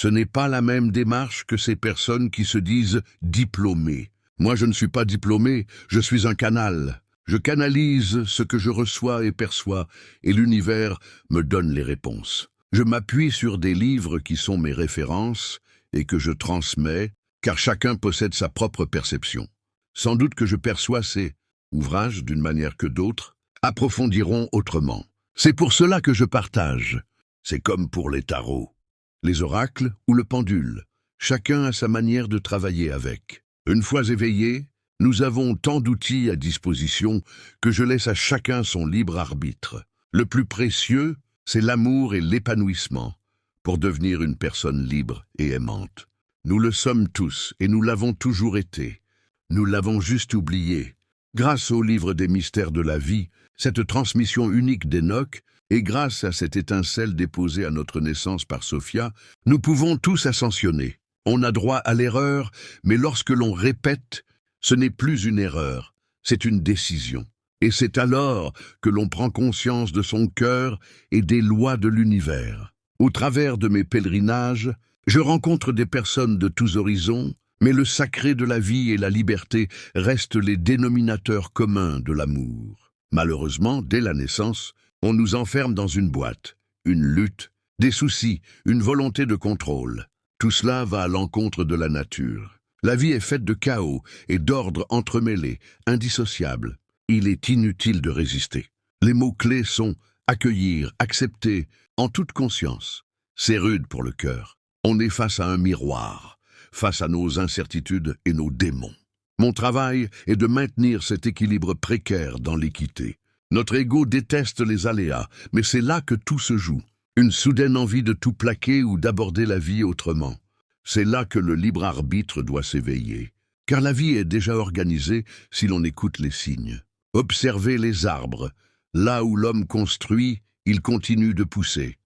Ce n'est pas la même démarche que ces personnes qui se disent diplômées. Moi, je ne suis pas diplômé, je suis un canal. Je canalise ce que je reçois et perçois, et l'univers me donne les réponses. Je m'appuie sur des livres qui sont mes références et que je transmets, car chacun possède sa propre perception. Sans doute que je perçois ces ouvrages d'une manière que d'autres approfondiront autrement. C'est pour cela que je partage. C'est comme pour les tarots, les oracles ou le pendule. Chacun a sa manière de travailler avec. Une fois éveillé, nous avons tant d'outils à disposition que je laisse à chacun son libre arbitre. Le plus précieux, c'est l'amour et l'épanouissement pour devenir une personne libre et aimante. Nous le sommes tous et nous l'avons toujours été. Nous l'avons juste oublié. Grâce au livre des mystères de la vie, cette transmission unique d'Enoch, et grâce à cette étincelle déposée à notre naissance par Sophia, nous pouvons tous ascensionner. On a droit à l'erreur, mais lorsque l'on répète, ce n'est plus une erreur, c'est une décision. Et c'est alors que l'on prend conscience de son cœur et des lois de l'univers. Au travers de mes pèlerinages, je rencontre des personnes de tous horizons, mais le sacré de la vie et la liberté restent les dénominateurs communs de l'amour. Malheureusement, dès la naissance, on nous enferme dans une boîte, une lutte, des soucis, une volonté de contrôle. Tout cela va à l'encontre de la nature. La vie est faite de chaos et d'ordres entremêlés, indissociables. Il est inutile de résister. Les mots-clés sont accueillir, accepter, en toute conscience. C'est rude pour le cœur. On est face à un miroir, face à nos incertitudes et nos démons. Mon travail est de maintenir cet équilibre précaire dans l'équité. Notre ego déteste les aléas, mais c'est là que tout se joue. Une soudaine envie de tout plaquer ou d'aborder la vie autrement. C'est là que le libre arbitre doit s'éveiller. Car la vie est déjà organisée si l'on écoute les signes. Observez les arbres. Là où l'homme construit, il continue de pousser.